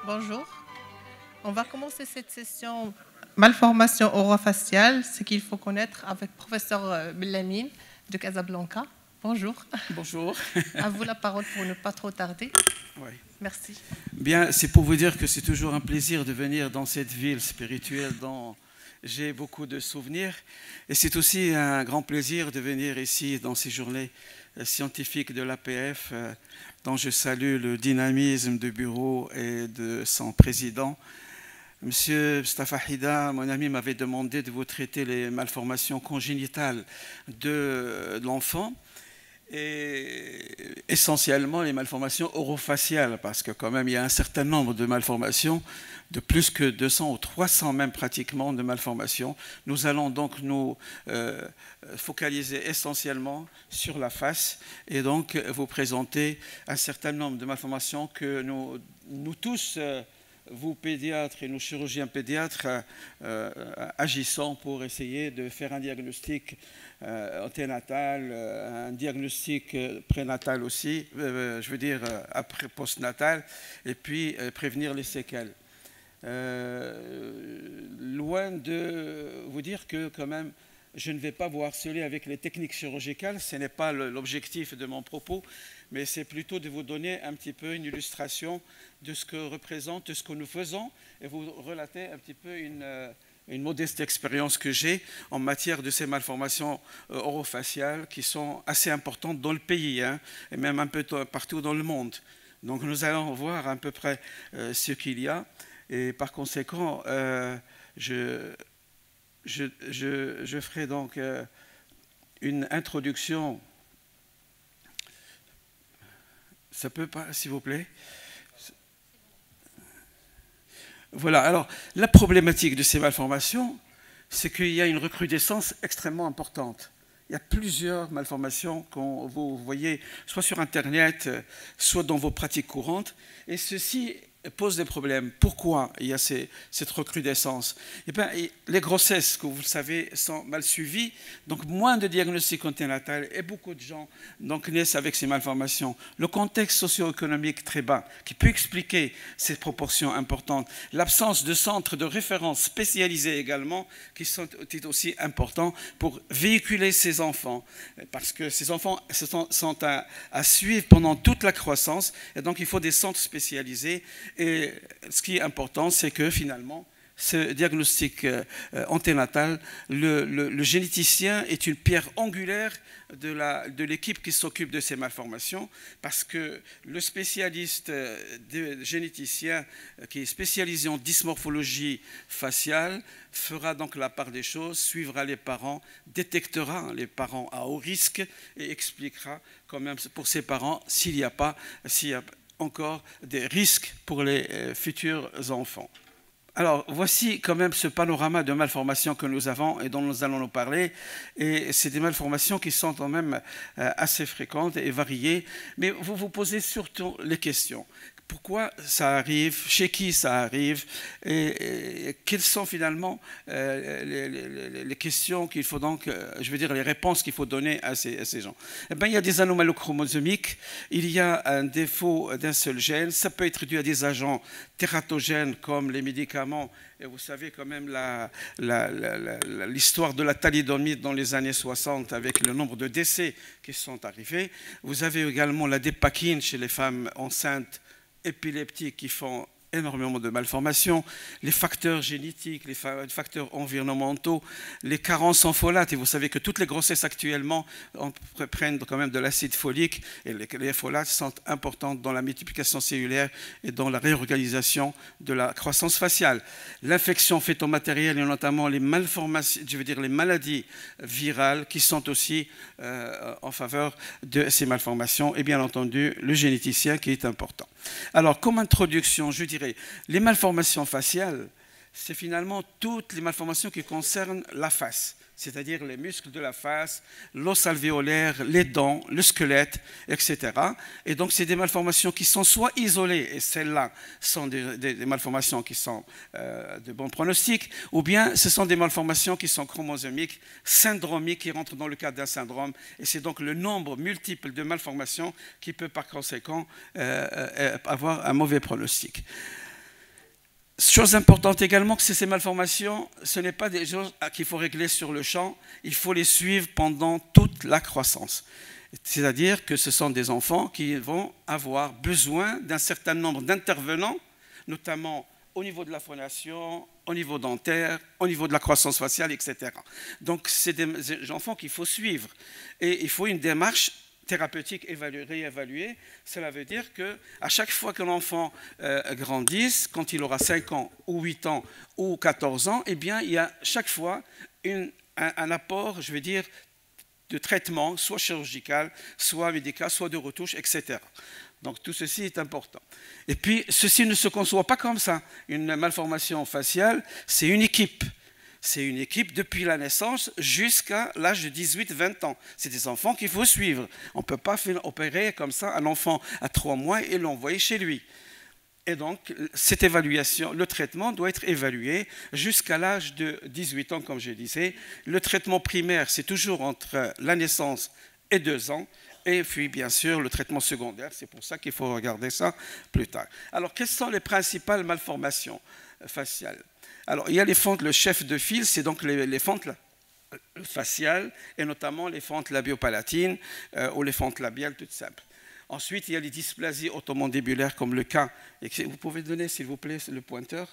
Bonjour. On va commencer cette session malformation orofaciale, ce qu'il faut connaître avec professeur Bellamine de Casablanca. Bonjour. Bonjour. À vous la parole pour ne pas trop tarder. Oui. Merci. Bien, c'est pour vous dire que c'est toujours un plaisir de venir dans cette ville spirituelle dont j'ai beaucoup de souvenirs. Et c'est aussi un grand plaisir de venir ici dans ces journées scientifiques de l'APF, dont je salue le dynamisme du bureau et de son président. Monsieur Mustafa Hida, mon ami, m'avait demandé de vous traiter les malformations congénitales de l'enfant et essentiellement les malformations orofaciales, parce que quand même il y a un certain nombre de malformations, de plus que 200 ou 300 même pratiquement de malformations. Nous allons donc nous focaliser essentiellement sur la face et donc vous présenter un certain nombre de malformations que nous tous, vous pédiatres et nous chirurgiens pédiatres, agissons pour essayer de faire un diagnostic anténatal, un diagnostic prénatal aussi, je veux dire après postnatal, et puis prévenir les séquelles. Loin de vous dire que quand même je ne vais pas vous harceler avec les techniques chirurgicales, ce n'est pas l'objectif de mon propos, mais c'est plutôt de vous donner un petit peu une illustration de ce que représente, de ce que nous faisons, et vous relater un petit peu une modeste expérience que j'ai en matière de ces malformations orofaciales qui sont assez importantes dans le pays, hein, et même un peu partout dans le monde. Donc nous allons voir à peu près ce qu'il y a, et par conséquent, je ferai donc une introduction. Ça peut pas, s'il vous plaît? Voilà, alors la problématique de ces malformations, c'est qu'il y a une recrudescence extrêmement importante. Il y a plusieurs malformations que vous voyez soit sur Internet, soit dans vos pratiques courantes, et ceci pose des problèmes. Pourquoi il y a cette recrudescence? Eh bien, les grossesses, que vous le savez, sont mal suivies, donc moins de diagnostics anténatal et beaucoup de gens donc, naissent avec ces malformations. Le contexte socio-économique très bas, qui peut expliquer ces proportions importantes. L'absence de centres de référence spécialisés également, qui sont aussi importants pour véhiculer ces enfants, parce que ces enfants sont à suivre pendant toute la croissance, et donc il faut des centres spécialisés. Et ce qui est important, c'est que finalement, ce diagnostic anténatal, le généticien est une pierre angulaire de l'équipe qui s'occupe de ces malformations, parce que le spécialiste généticien qui est spécialisé en dysmorphologie faciale fera donc la part des choses, suivra les parents, détectera les parents à haut risque et expliquera quand même pour ces parents s'il y a encore des risques pour les futurs enfants. Alors, voici quand même ce panorama de malformations que nous avons et dont nous allons nous parler. Et c'est des malformations qui sont quand même assez fréquentes et variées. Mais vous vous posez surtout les questions. Pourquoi ça arrive? Chez qui ça arrive? Et quelles sont finalement les questions qu'il faut donc, je veux dire les réponses qu'il faut donner à ces gens? Eh bien, il y a des anomalies chromosomiques, il y a un défaut d'un seul gène, ça peut être dû à des agents tératogènes comme les médicaments. Et vous savez quand même l'histoire de la thalidomide dans les années 60 avec le nombre de décès qui sont arrivés. Vous avez également la dépakine chez les femmes enceintes épileptiques qui font énormément de malformations, les facteurs génétiques, les facteurs environnementaux, les carences en folate. Et vous savez que toutes les grossesses actuellement prennent quand même de l'acide folique, et les folates sont importantes dans la multiplication cellulaire et dans la réorganisation de la croissance faciale. L'infection fœtomatérielle et notamment les malformations, je veux dire les maladies virales qui sont aussi en faveur de ces malformations, et bien entendu le généticien qui est important. Alors, comme introduction, je dirais, les malformations faciales, c'est finalement toutes les malformations qui concernent la face, c'est-à-dire les muscles de la face, l'os alvéolaire, les dents, le squelette, etc. Et donc, c'est des malformations qui sont soit isolées, et celles-là sont des malformations qui sont de bon pronostic, ou bien ce sont des malformations qui sont chromosomiques, syndromiques, qui rentrent dans le cadre d'un syndrome. Et c'est donc le nombre multiple de malformations qui peut par conséquent avoir un mauvais pronostic. Chose importante également, que ces malformations, ce n'est pas des choses qu'il faut régler sur le champ, il faut les suivre pendant toute la croissance. C'est-à-dire que ce sont des enfants qui vont avoir besoin d'un certain nombre d'intervenants, notamment au niveau de la phonation, au niveau dentaire, au niveau de la croissance faciale, etc. Donc, c'est des enfants qu'il faut suivre. Et il faut une démarche thérapeutique réévaluée. Cela veut dire qu'à chaque fois que l'enfant grandisse, quand il aura 5 ans ou 8 ans ou 14 ans, eh bien, il y a chaque fois un apport, je veux dire, de traitement, soit chirurgical, soit médical, soit de retouche, etc. Donc tout ceci est important. Et puis, ceci ne se conçoit pas comme ça. Une malformation faciale, c'est une équipe. C'est une équipe depuis la naissance jusqu'à l'âge de 18-20 ans. C'est des enfants qu'il faut suivre. On ne peut pas opérer comme ça un enfant à 3 mois et l'envoyer chez lui. Et donc, cette évaluation, le traitement doit être évalué jusqu'à l'âge de 18 ans, comme je disais. Le traitement primaire, c'est toujours entre la naissance et 2 ans. Et puis, bien sûr, le traitement secondaire, c'est pour ça qu'il faut regarder ça plus tard. Alors, quelles sont les principales malformations faciales? Alors, il y a les fentes, le chef de file, c'est donc les fentes faciales, et notamment les fentes labiopalatines ou les fentes labiales toutes simples. Ensuite, il y a les dysplasies automandibulaires, comme le cas. Vous pouvez donner, s'il vous plaît, le pointeur.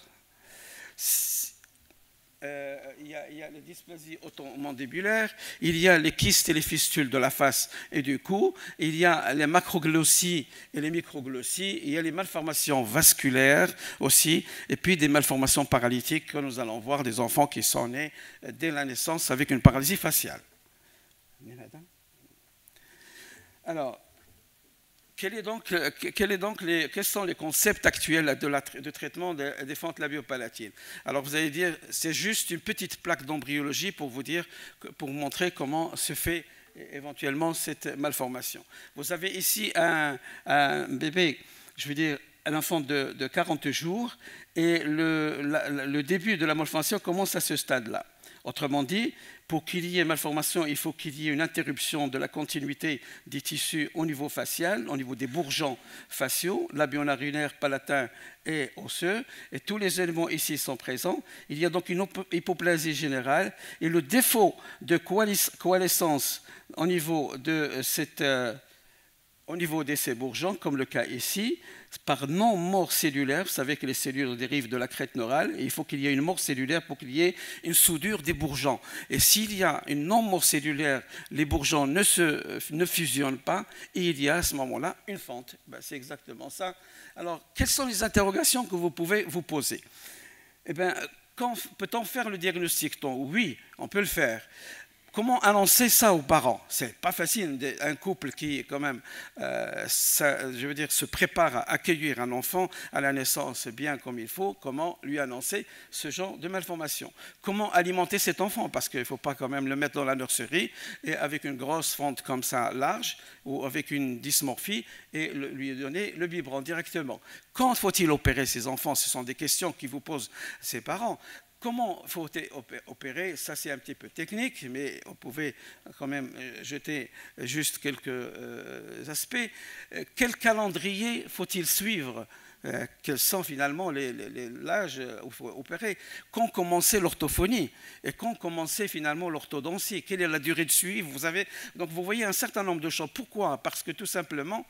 Il y a les dysplasies automandibulaires, il y a les kystes et les fistules de la face et du cou, il y a les macroglossies et les microglossies, il y a les malformations vasculaires aussi, et puis des malformations paralytiques que nous allons voir des enfants qui sont nés dès la naissance avec une paralysie faciale. Alors, quels sont les concepts actuels de traitement des fentes labiopalatines? Alors vous allez dire, c'est juste une petite plaque d'embryologie pour vous montrer comment se fait éventuellement cette malformation. Vous avez ici un bébé, je veux dire un enfant de 40 jours, et le début de la malformation commence à ce stade-là. Autrement dit, pour qu'il y ait malformation, il faut qu'il y ait une interruption de la continuité des tissus au niveau facial, au niveau des bourgeons faciaux, labio-narinaires, palatins et osseux. Et tous les éléments ici sont présents. Il y a donc une hypoplasie générale. Et le défaut de coalescence au niveau de ces bourgeons, comme le cas ici, par non-mort cellulaire, vous savez que les cellules dérivent de la crête neurale, et il faut qu'il y ait une mort cellulaire pour qu'il y ait une soudure des bourgeons. Et s'il y a une non-mort cellulaire, les bourgeons ne fusionnent pas, et il y a à ce moment-là une fente. Ben, c'est exactement ça. Alors, quelles sont les interrogations que vous pouvez vous poser? Eh bien, peut-on faire le diagnostic? Oui, on peut le faire. Comment annoncer ça aux parents? C'est pas facile. Un couple qui, quand même, se prépare à accueillir un enfant à la naissance bien comme il faut, comment lui annoncer ce genre de malformation? Comment alimenter cet enfant? Parce qu'il ne faut pas quand même le mettre dans la nurserie et avec une grosse fente comme ça large ou avec une dysmorphie et lui donner le biberon directement. Quand faut-il opérer ces enfants? Ce sont des questions qui vous posent ces parents. Comment faut-il opérer? Ça, c'est un petit peu technique, mais on pouvait quand même jeter juste quelques aspects. Quel calendrier faut-il suivre? Quels sont finalement l'âge où il faut opérer? Quand commencer l'orthophonie? Et quand commencer finalement l'orthodontie? Quelle est la durée de suivi? Donc vous voyez un certain nombre de choses. Pourquoi? Parce que tout simplement,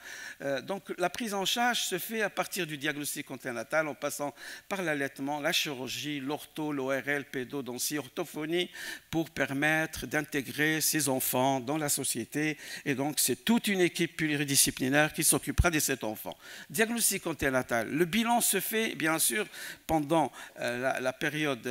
donc la prise en charge se fait à partir du diagnostic anténatal en passant par l'allaitement, la chirurgie, l'ortho, l'ORL, pédodontie, orthophonie pour permettre d'intégrer ces enfants dans la société. Et donc c'est toute une équipe pluridisciplinaire qui s'occupera de cet enfant. Diagnostic anténatal. Le bilan se fait, bien sûr, pendant la période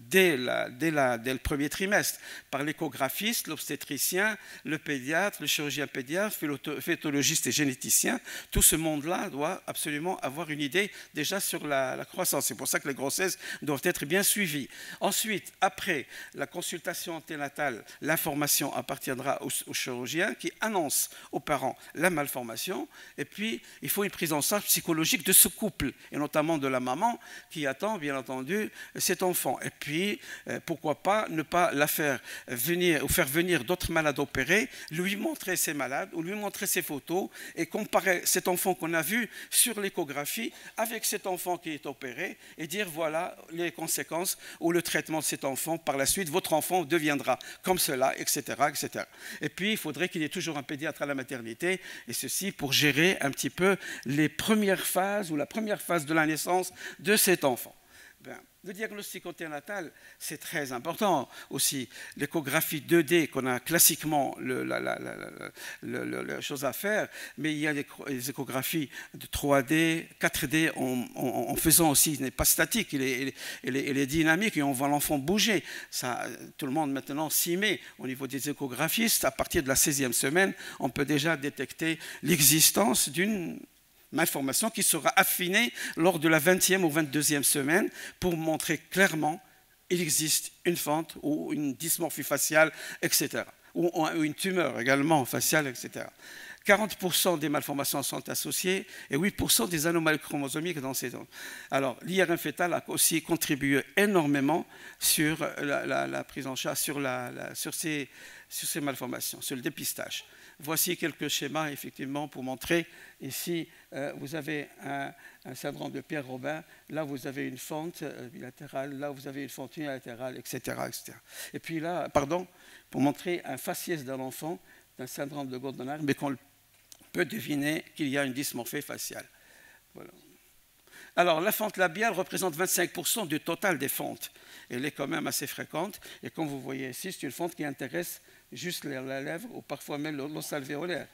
dès le premier trimestre, par l'échographiste, l'obstétricien, le pédiatre, le chirurgien pédiatre, fœtologiste et généticien. Tout ce monde-là doit absolument avoir une idée déjà sur la croissance. C'est pour ça que les grossesses doivent être bien suivies. Ensuite, après la consultation anténatale, l'information appartiendra au chirurgien qui annonce aux parents la malformation. Et puis, il faut une prise en charge psychologique de ce couple, et notamment de la maman qui attend, bien entendu, cet enfant. Et puis, pourquoi pas ne pas la faire venir, ou faire venir d'autres malades opérés, lui montrer ces malades, ou lui montrer ces photos, et comparer cet enfant qu'on a vu sur l'échographie avec cet enfant qui est opéré, et dire voilà les conséquences ou le traitement de cet enfant. Par la suite, votre enfant deviendra comme cela, etc., etc. Et puis, il faudrait qu'il y ait toujours un pédiatre à la maternité, et ceci pour gérer un petit peu les premières phases ou la première phase de la naissance de cet enfant. Bien. Le diagnostic anténatal, c'est très important aussi. L'échographie 2D qu'on a classiquement la chose à faire, mais il y a des échographies de 3D, 4D en faisant aussi, il n'est pas statique, il est dynamique et on voit l'enfant bouger. Ça, tout le monde maintenant s'y met. Au niveau des échographistes, à partir de la 16e semaine, on peut déjà détecter l'existence d'une malformation qui sera affinée lors de la 20e ou 22e semaine pour montrer clairement qu'il existe une fente ou une dysmorphie faciale, etc. Ou une tumeur également faciale, etc. 40% des malformations sont associées et 8% des anomalies chromosomiques dans ces zones. Alors, l'IRM fœtal a aussi contribué énormément sur la prise en charge, sur ces malformations, sur le dépistage. Voici quelques schémas, effectivement, pour montrer. Ici, vous avez un syndrome de Pierre-Robin. Là, vous avez une fente bilatérale. Là, vous avez une fente unilatérale, etc., etc. Et puis là, pardon, pour montrer un faciès d'un enfant, d'un syndrome de Goldenhar, mais qu'on peut deviner qu'il y a une dysmorphie faciale. Voilà. Alors, la fente labiale représente 25% du total des fentes. Elle est quand même assez fréquente. Et comme vous voyez ici, c'est une fente qui intéresse juste la lèvre ou parfois même l'os alvéolaire.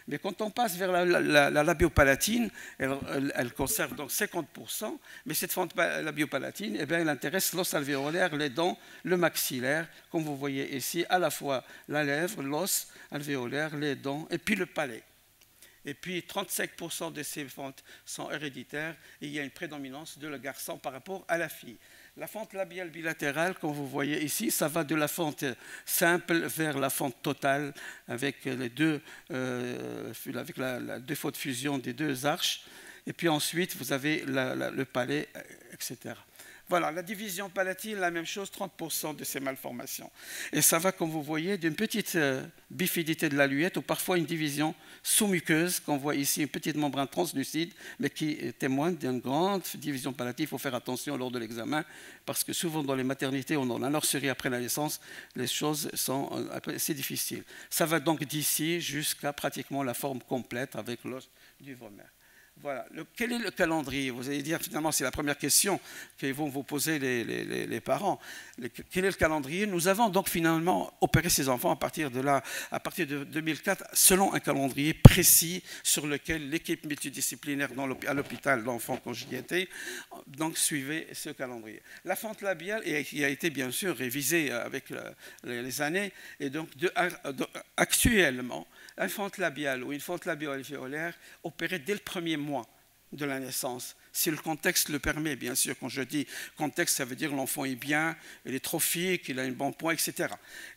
Mais quand on passe vers la labiopalatine, elle conserve donc 50%, mais cette fente labiopalatine, eh bien, elle intéresse l'os alvéolaire, les dents, le maxillaire, comme vous voyez ici, à la fois la lèvre, l'os alvéolaire, les dents et puis le palais. Et puis 35% de ces fentes sont héréditaires et il y a une prédominance de le garçon par rapport à la fille. La fente labiale bilatérale, comme vous voyez ici, ça va de la fente simple vers la fente totale avec les deux défaut de fusion des deux arches. Et puis ensuite, vous avez le palais, etc. Voilà, la division palatine, la même chose, 30% de ces malformations. Et ça va, comme vous voyez, d'une petite bifidité de la luette ou parfois une division sous-muqueuse, qu'on voit ici, une petite membrane translucide, mais qui témoigne d'une grande division palatine. Il faut faire attention lors de l'examen, parce que souvent dans les maternités ou dans la nurserie après la naissance, les choses sont assez difficiles. Ça va donc d'ici jusqu'à pratiquement la forme complète avec l'os du vomer. Voilà. Quel est le calendrier? Vous allez dire, finalement, c'est la première question que vont vous poser les parents. Quel est le calendrier? Nous avons donc finalement opéré ces enfants à partir de 2004, selon un calendrier précis sur lequel l'équipe multidisciplinaire à l'hôpital d'enfants quand j'y étais, donc suivait ce calendrier. La fente labiale qui a été bien sûr révisée avec les années, et donc actuellement, une fente labiale ou une fente labio-alvéolaire opérée dès le premier mois de la naissance, si le contexte le permet, bien sûr. Quand je dis contexte, ça veut dire l'enfant est bien, il est trophique, il a un bon point, etc.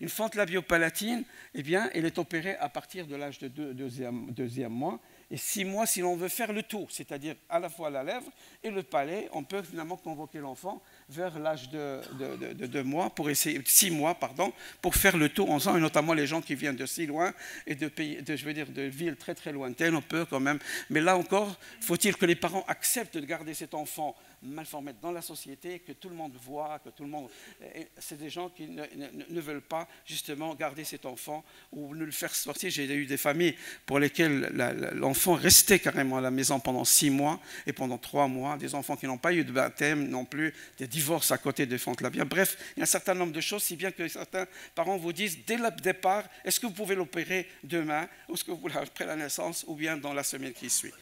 Une fente labiopalatine, eh bien, elle est opérée à partir de l'âge de deuxième mois, et 6 mois si l'on veut faire le tour, c'est-à-dire à la fois la lèvre et le palais. On peut finalement convoquer l'enfant vers l'âge de 2 mois, pour essayer 6 mois, pardon, pour faire le tour ensemble, et notamment les gens qui viennent de si loin et de pays, je veux dire, de villes très très lointaines, on peut quand même. Mais là encore, faut-il que les parents acceptent de garder cet enfant malformé dans la société, que tout le monde voit, que tout le monde. C'est des gens qui ne veulent pas justement garder cet enfant ou ne le faire sortir. J'ai eu des familles pour lesquelles l'enfant restait carrément à la maison pendant 6 mois et pendant 3 mois, des enfants qui n'ont pas eu de baptême non plus, des divorces à côté des fentes labiales. Bref, il y a un certain nombre de choses, si bien que certains parents vous disent dès le départ, est-ce que vous pouvez l'opérer demain, ou est-ce que vous l'avez après la naissance, ou bien dans la semaine qui suit.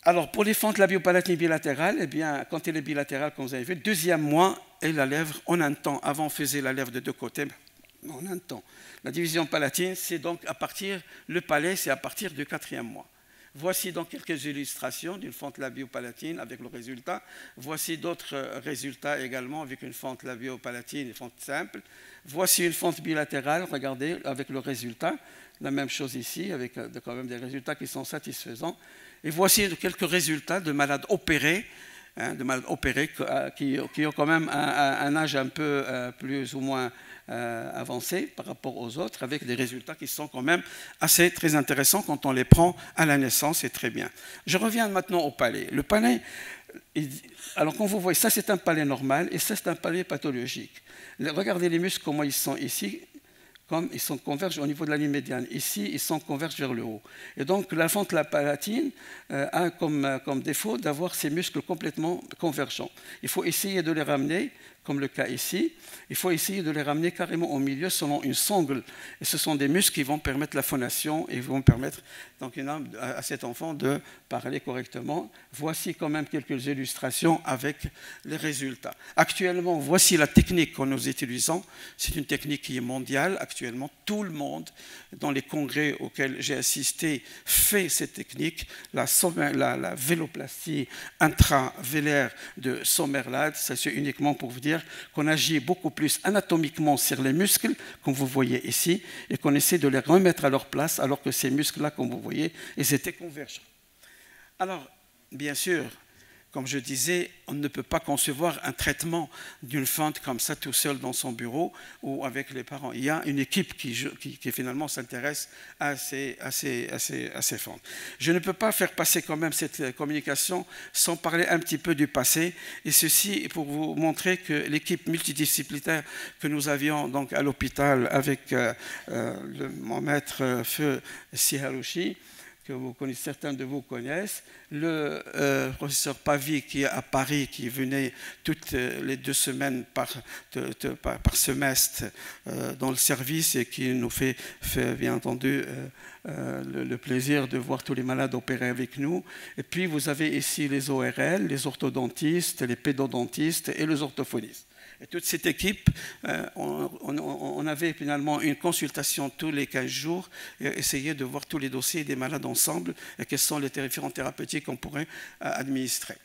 Alors, pour les fentes labiopalatines bilatérales, eh bien, quand elle est bilatérale, comme vous avez vu, 2e mois, et la lèvre en un temps. Avant, on faisait la lèvre de 2 côtés, en un temps. La division palatine, c'est donc à partir, le palais, c'est à partir du 4e mois. Voici donc quelques illustrations d'une fente labio-palatine avec le résultat. Voici d'autres résultats également avec une fente labio-palatine, une fente simple. Voici une fente bilatérale, regardez, avec le résultat. La même chose ici, avec quand même des résultats qui sont satisfaisants. Et voici quelques résultats de malades opérés, qui ont quand même un âge un peu plus ou moins avancé par rapport aux autres, avec des résultats qui sont quand même assez très intéressants quand on les prend à la naissance, c'est très bien. Je reviens maintenant au palais. Le palais, alors quand vous voyez, ça c'est un palais normal et ça c'est un palais pathologique. Regardez les muscles, comment ils sont ici. Comme ils sont convergent au niveau de la ligne médiane. Ici, ils sont convergent vers le haut. Et donc, la fente palatine a comme défaut d'avoir ces muscles complètement convergents. Il faut essayer de les ramener, comme le cas ici. Il faut essayer de les ramener carrément au milieu selon une sangle. Et ce sont des muscles qui vont permettre la phonation et vont permettre donc, à cet enfant de parler correctement. Voici quand même quelques illustrations avec les résultats. Actuellement, voici la technique que nous utilisons. C'est une technique qui est mondiale. Actuellement, tout le monde, dans les congrès auxquels j'ai assisté, fait cette technique. La véloplastie intravélaire de Sommerlad, ça c'est uniquement pour vous dire qu'on agit beaucoup plus anatomiquement sur les muscles, comme vous voyez ici, et qu'on essaie de les remettre à leur place, alors que ces muscles-là, comme vous voyez, ils étaient convergents. Alors, bien sûr, comme je disais, on ne peut pas concevoir un traitement d'une fente comme ça tout seul dans son bureau ou avec les parents. Il y a une équipe qui finalement s'intéresse à ces fentes. Je ne peux pas faire passer quand même cette communication sans parler un petit peu du passé. Et ceci pour vous montrer que l'équipe multidisciplinaire que nous avions donc à l'hôpital avec mon maître Feu Siharushi, que certains de vous connaissent, le professeur Pavie qui est à Paris, qui venait toutes les 2 semaines par semestre dans le service et qui nous fait bien entendu le plaisir de voir tous les malades opérer avec nous. Et puis vous avez ici les ORL, les orthodontistes, les pédodontistes et les orthophonistes. Et toute cette équipe, on avait finalement une consultation tous les 15 jours et essayer de voir tous les dossiers des malades ensemble et quels sont les différents thérapeutiques qu'on pourrait administrer.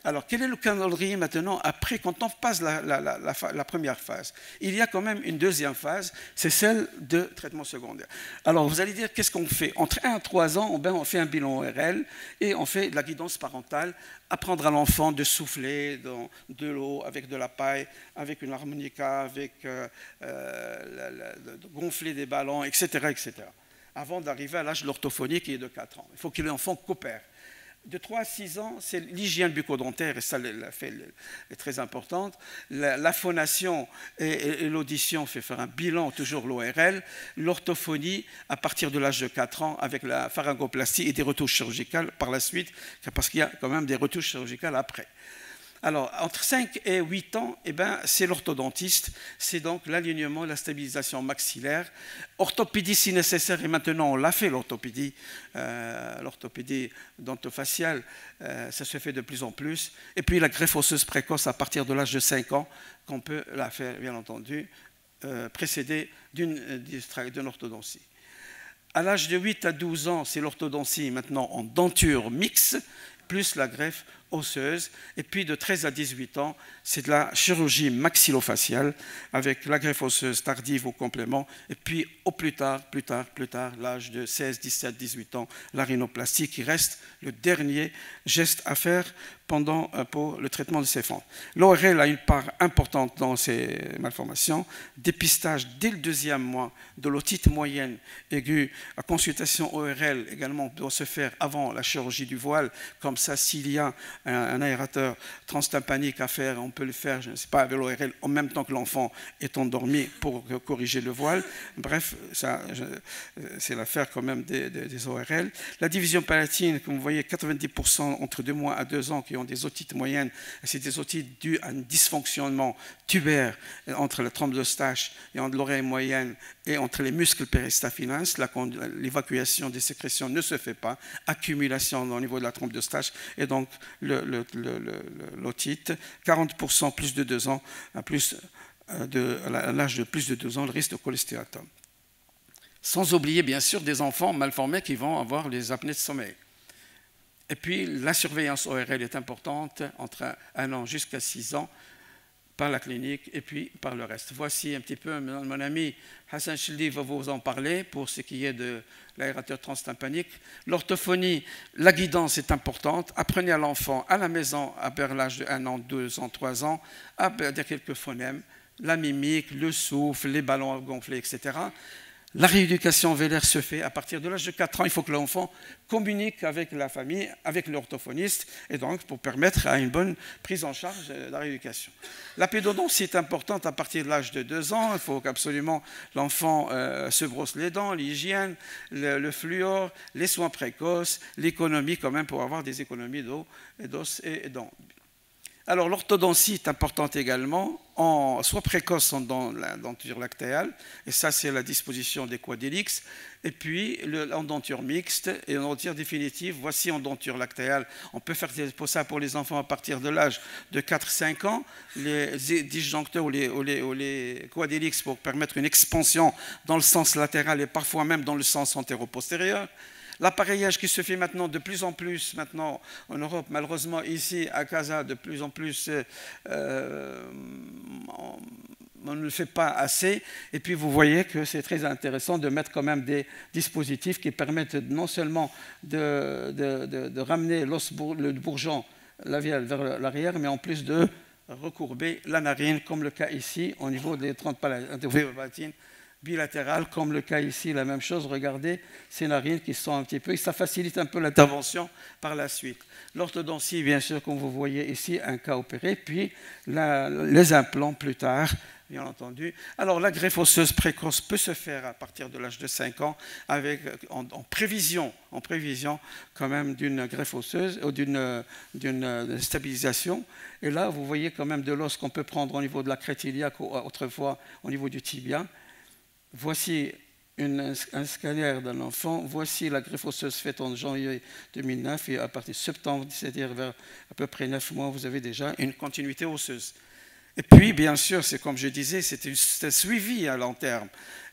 Alors, quel est le calendrier maintenant après, quand on passe la première phase? Il y a quand même une deuxième phase, c'est celle de traitement secondaire. Alors, vous allez dire, qu'est-ce qu'on fait? Entre 1 et 3 ans, on fait un bilan ORL et on fait de la guidance parentale, apprendre à l'enfant de souffler dans de l'eau, avec de la paille, avec une harmonica, avec de gonfler des ballons, etc., etc. Avant d'arriver à l'âge de l'orthophonie qui est de 4 ans. Il faut que l'enfant coopère. De 3 à 6 ans, c'est l'hygiène bucco-dentaire, et ça est très importante. La phonation et l'audition fait faire un bilan, toujours l'ORL. L'orthophonie, à partir de l'âge de 4 ans, avec la pharyngoplastie et des retouches chirurgicales par la suite, parce qu'il y a quand même des retouches chirurgicales après. Alors, entre 5 et 8 ans, c'est l'orthodontiste, c'est donc l'alignement et la stabilisation maxillaire. Orthopédie si nécessaire, et maintenant on l'a fait l'orthopédie dentofaciale, ça se fait de plus en plus. Et puis la greffe osseuse précoce à partir de l'âge de 5 ans, qu'on peut la faire, bien entendu, précédée d'une orthodontie. À l'âge de 8 à 12 ans, c'est l'orthodontie maintenant en denture mixte, plus la greffe osseuse. Et puis de 13 à 18 ans, c'est de la chirurgie maxillofaciale avec la greffe osseuse tardive au complément. Et puis au plus tard, l'âge de 16, 17, 18 ans, la rhinoplastie qui reste le dernier geste à faire pour le traitement de ces fentes. L'ORL a une part importante dans ces malformations. Dépistage dès le 2e mois de l'otite moyenne aiguë. La consultation ORL également doit se faire avant la chirurgie du voile. Comme ça, s'il y a un aérateur transtympanique à faire, on peut le faire, je ne sais pas, avec l'ORL en même temps que l'enfant est endormi pour corriger le voile. Bref, c'est l'affaire quand même des ORL. La division palatine, comme vous voyez, 90% entre 2 mois à 2 ans qui ont des otites moyennes. C'est des otites dues à un dysfonctionnement tubaire entre la trompe d'Eustache et entre l'oreille moyenne et entre les muscles péristaphinins. L'évacuation des sécrétions ne se fait pas. Accumulation au niveau de la trompe d'Eustache et donc l'otite. 40% plus de 2 ans, à l'âge de plus de 2 ans, le risque de cholestéatome. Sans oublier bien sûr des enfants malformés qui vont avoir les apnées de sommeil. Et puis, la surveillance ORL est importante entre 1 an jusqu'à 6 ans par la clinique et puis par le reste. Voici un petit peu, mon ami Hassan Childi va vous en parler pour ce qui est de l'aérateur transtympanique. L'orthophonie, la guidance est importante. Apprenez à l'enfant à la maison, vers l'âge de 1 an, 2 ans, 3 ans, à dire quelques phonèmes, la mimique, le souffle, les ballons gonflés, etc. La rééducation vélaire se fait à partir de l'âge de 4 ans. Il faut que l'enfant communique avec la famille, avec l'orthophoniste, et donc pour permettre à une bonne prise en charge de la rééducation. La pédodontie est importante à partir de l'âge de 2 ans. Il faut qu'absolument l'enfant se brosse les dents, l'hygiène, le fluor, les soins précoces, l'économie quand même pour avoir des économies d'os et dents. Alors l'orthodontie est importante également, soit précoce dans la denture lactéale, et ça c'est la disposition des Quadélix, et puis en denture mixte et en denture définitive. Voici en denture lactéale, on peut faire ça pour les enfants à partir de l'âge de 4-5 ans, les disjoncteurs ou les Quadélix pour permettre une expansion dans le sens latéral et parfois même dans le sens antéro-postérieur. L'appareillage qui se fait maintenant de plus en plus maintenant en Europe, malheureusement ici à Casa de plus en plus, on ne le fait pas assez. Et puis vous voyez que c'est très intéressant de mettre quand même des dispositifs qui permettent non seulement de ramener le bourgeon labial vers l'arrière, mais en plus de recourber la narine, comme le cas ici au niveau des 30 palatines bilatérales, comme le cas ici, la même chose. Regardez ces narines qui sont un petit peu, et ça facilite un peu l'intervention par la suite. L'orthodontie, bien sûr, comme vous voyez ici, un cas opéré, puis les implants plus tard, bien entendu. Alors la greffe osseuse précoce peut se faire à partir de l'âge de 5 ans en prévision quand même d'une greffe osseuse ou d'une stabilisation. Et là, vous voyez quand même de l'os qu'on peut prendre au niveau de la crête iliaque ou autrefois au niveau du tibia. Voici un scanner d'un enfant. Voici la greffe osseuse faite en janvier 2009 et à partir de septembre, c'est-à-dire vers à peu près 9 mois, vous avez déjà une continuité osseuse. Et puis, bien sûr, c'est comme je disais, c'est un suivi à long terme.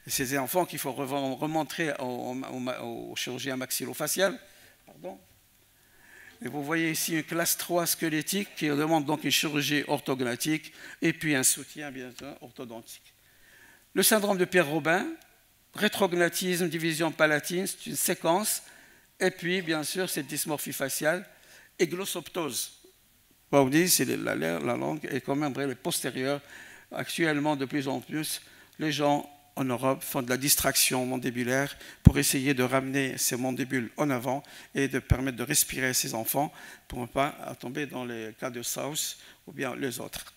C'est des enfants qu'il faut remontrer au chirurgien maxillofacial. Pardon. Et vous voyez ici une classe 3 squelettique qui demande donc une chirurgie orthognathique et puis un soutien, bien sûr, orthodontique. Le syndrome de Pierre-Robin, rétrognatisme, division palatine, c'est une séquence. Et puis, bien sûr, cette dysmorphie faciale et glossoptose. Vous dites, c'est la langue est quand même postérieure. Actuellement, de plus en plus, les gens en Europe font de la distraction mandibulaire pour essayer de ramener ces mandibules en avant et de permettre de respirer à ces enfants pour ne pas tomber dans les cas de South ou bien les autres.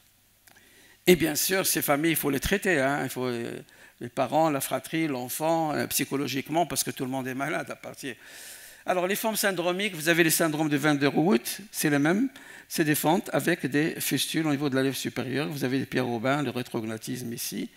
Et bien sûr, ces familles, il faut les traiter. Hein. Il faut les parents, la fratrie, l'enfant, psychologiquement, parce que tout le monde est malade à partir. Alors, les formes syndromiques, vous avez les syndromes de Van der Waals, c'est les mêmes. C'est des fentes avec des fistules au niveau de la lèvre supérieure. Vous avez des Pierre-Robin, le rétrognatisme ici.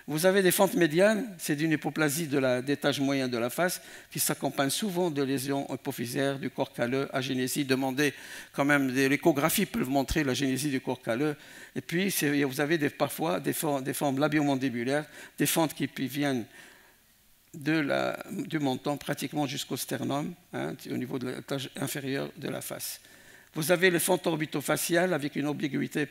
Vous avez des fentes médianes, c'est d'une hypoplasie d'étage moyen de la face qui s'accompagne souvent de lésions hypophysaires du corps calleux, agénésie. Demandez quand même, l'échographie peut montrer l'agénésie du corps calleux. Et puis, vous avez parfois des formes labiomandibulaires, des fentes qui viennent du menton pratiquement jusqu'au sternum, hein, au niveau de l'étage inférieur de la face. Vous avez les fentes orbitofaciales avec une obliquité,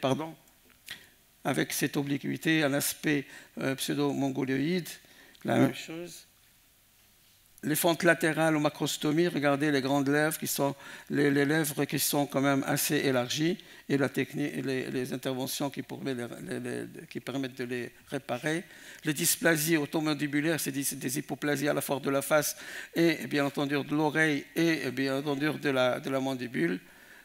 avec cette obliquité, un aspect pseudo-mongoloïde, la même chose. Les fentes latérales ou macrostomie, regardez les grandes lèvres qui sont les lèvres qui sont quand même assez élargies et la technique, les interventions qui permettent de les réparer. Les dysplasies automandibulaires, c'est des hypoplasies à la fois de la face et bien entendu de l'oreille et bien entendu de la mandibule.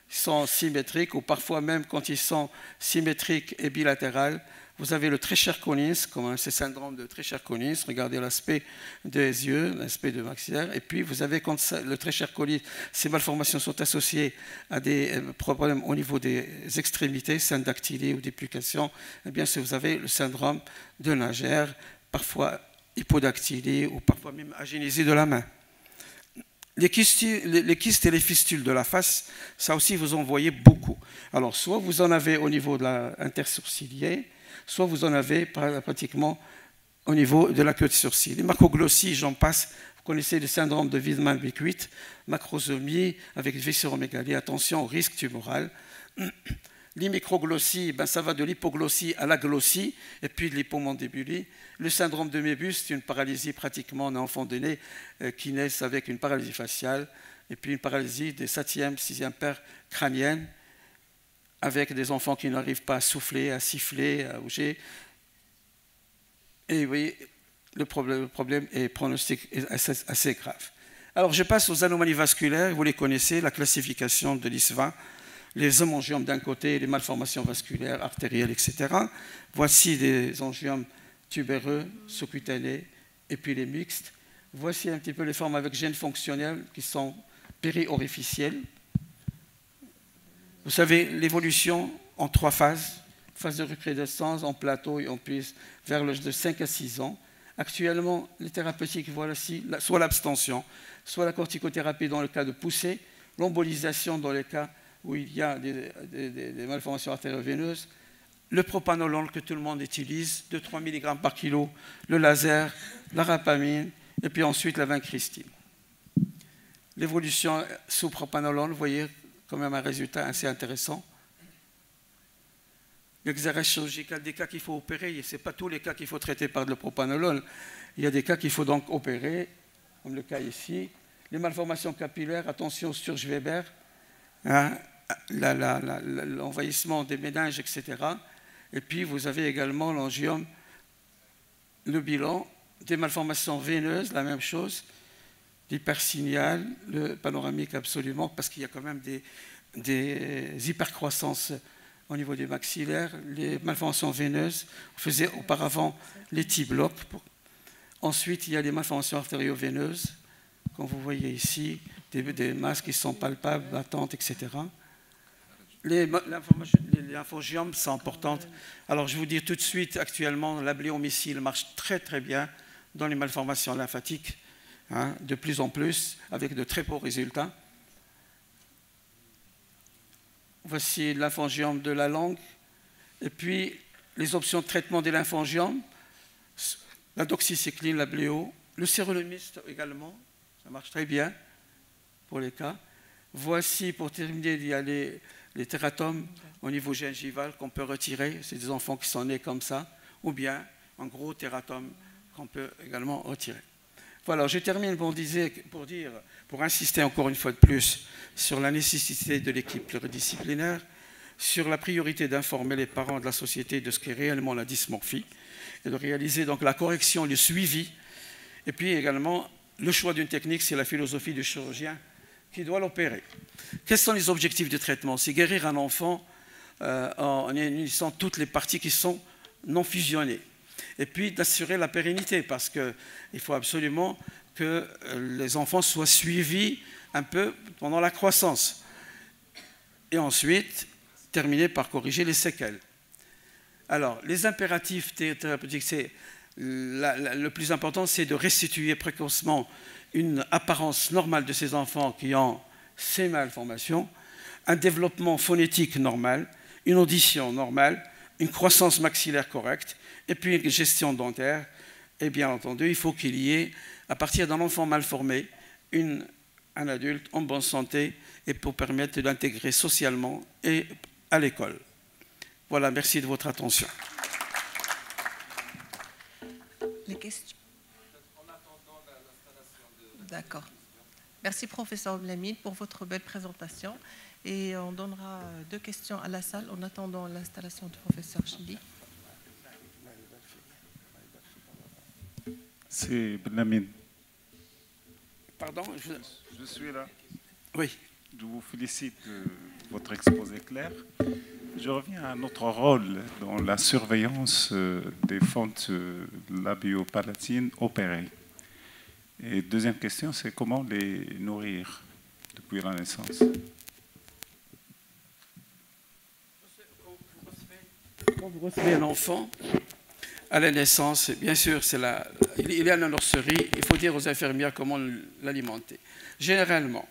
Sont symétriques ou parfois même quand ils sont symétriques et bilatérales. Vous avez le Treacher-Collins, comme ce syndrome de Treacher-Collins. Regardez l'aspect des yeux, l'aspect de maxillaire. Et puis vous avez quand le Treacher-Collins, ces malformations sont associées à des problèmes au niveau des extrémités, syndactylie ou duplication. Eh bien, si vous avez le syndrome de Naegère, parfois hypodactylie ou parfois même agénésie de la main. Les kystes et les fistules de la face, ça aussi vous en voyez beaucoup. Alors, soit vous en avez au niveau de l'intersourcilier, soit vous en avez pratiquement au niveau de la queue de sourcil. Les macroglossies, j'en passe, connaissez le syndrome de Wiedemann-Bicquit, macrosomie avec viscéromégalie, attention au risque tumoral. L'imicroglossie, ben ça va de l'hypoglossie à la glossie, et puis de l'hypomandibulie. Le syndrome de Mébus, c'est une paralysie pratiquement d'un enfant de nez qui naissent avec une paralysie faciale, et puis une paralysie des 7e, 6e paires crâniennes, avec des enfants qui n'arrivent pas à souffler, à siffler, à bouger. Et oui, le problème est pronostic assez grave. Alors je passe aux anomalies vasculaires, vous les connaissez, la classification de l'ISVA, les hémangiomes d'un côté, les malformations vasculaires, artérielles, etc. Voici des angiomes tubéreux, sous-cutanés, et puis les mixtes. Voici un petit peu les formes avec gènes fonctionnels qui sont périorificiels. Vous savez, l'évolution en 3 phases. Phase de recrudescence, en plateau et en piste, vers l'âge de 5 à 6 ans. Actuellement, les thérapeutiques, voici, soit l'abstention, soit la corticothérapie dans le cas de poussée, l'embolisation dans les cas où il y a des malformations artério-veineuses, le propanolol que tout le monde utilise, 2-3 mg par kilo, le laser, la rapamine, et puis ensuite la vincristine. L'évolution sous propanolol, vous voyez quand même un résultat assez intéressant. L'exérèse chirurgicale, des cas qu'il faut opérer, ce n'est pas tous les cas qu'il faut traiter par le propanolol. Il y a des cas qu'il faut donc opérer, comme le cas ici. Les malformations capillaires, attention au Sturge-Weber, hein, l'envahissement des méninges, etc. Et puis vous avez également l'angiome, le bilan, des malformations veineuses, la même chose, l'hypersignal, le panoramique absolument, parce qu'il y a quand même des hypercroissances au niveau des maxillaires, les malformations veineuses. On faisait auparavant les T-blocs. Ensuite, il y a les malformations artério-veineuses, comme vous voyez ici, des masses qui sont palpables, battantes, etc. Les lymphangiomes sont importantes. Alors, je vous dis tout de suite, actuellement, l'abléomycile marche très très bien dans les malformations lymphatiques, hein, de plus en plus, avec de très beaux résultats. Voici lymphangiome de la langue. Et puis, les options de traitement des lymphangiomes, la doxycycline, la bléo, le sérolumiste également, ça marche très bien pour les cas. Voici, pour terminer, il y a les tératomes au niveau gingival qu'on peut retirer. C'est des enfants qui sont nés comme ça. Ou bien un gros tératome qu'on peut également retirer. Voilà, je termine pour insister encore une fois de plus sur la nécessité de l'équipe pluridisciplinaire, sur la priorité d'informer les parents de la société de ce qu'est réellement la dysmorphie et de réaliser donc la correction, le suivi. Et puis également, le choix d'une technique, c'est la philosophie du chirurgien qui doit l'opérer. Quels sont les objectifs de traitement? C'est guérir un enfant en unissant toutes les parties qui sont non fusionnées. Et puis d'assurer la pérennité, parce qu'il faut absolument que les enfants soient suivis un peu pendant la croissance. Et ensuite, terminer par corriger les séquelles. Alors, les impératifs thérapeutiques, le plus important, c'est de restituer précocement une apparence normale de ces enfants qui ont ces malformations, un développement phonétique normal, une audition normale, une croissance maxillaire correcte, et puis une gestion dentaire. Et bien entendu, il faut qu'il y ait, à partir d'un enfant mal formé, un adulte en bonne santé, et pour permettre de l'intégrer socialement et à l'école. Voilà, merci de votre attention. Les questions? D'accord. Merci, professeur Blamine, pour votre belle présentation. Et on donnera 2 questions à la salle en attendant l'installation du professeur Chili. C'est Blamine. Pardon, je suis là. Oui. Je vous félicite de votre exposé clair. Je reviens à notre rôle dans la surveillance des fentes labiopalatines opérées. Et deuxième question, c'est comment les nourrir depuis la naissance? Quand vous recevez un enfant à la naissance, bien sûr, il est à la nurserie, il faut dire aux infirmières comment l'alimenter. Généralement,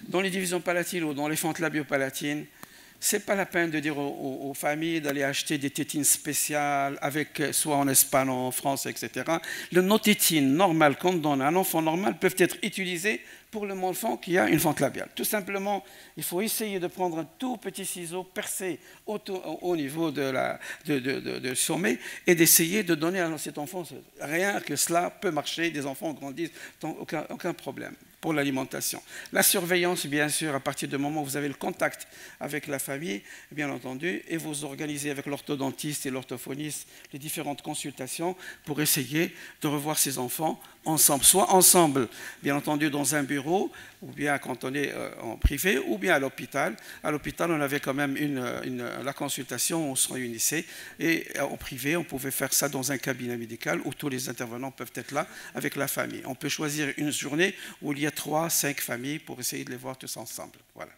dans les divisions palatines ou dans les fentes labiopalatines, ce n'est pas la peine de dire aux familles d'aller acheter des tétines spéciales, soit en Espagne, en France, etc. Nos tétines normales qu'on donne à un enfant normal peuvent être utilisées pour le enfant qui a une fente labiale. Tout simplement, il faut essayer de prendre un tout petit ciseau percé au niveau de sommet et d'essayer de donner à cet enfant. Rien que cela peut marcher, des enfants grandissent, aucun problème pour l'alimentation. La surveillance, bien sûr, à partir du moment où vous avez le contact avec la famille, bien entendu, et vous organisez avec l'orthodontiste et l'orthophoniste les différentes consultations pour essayer de revoir ces enfants ensemble, soit ensemble, bien entendu, dans un bureau, ou bien quand on est en privé, ou bien à l'hôpital. À l'hôpital, on avait quand même la consultation, on se réunissait, et en privé, on pouvait faire ça dans un cabinet médical où tous les intervenants peuvent être là avec la famille. On peut choisir une journée où il y a 3, 5 familles pour essayer de les voir tous ensemble. Voilà.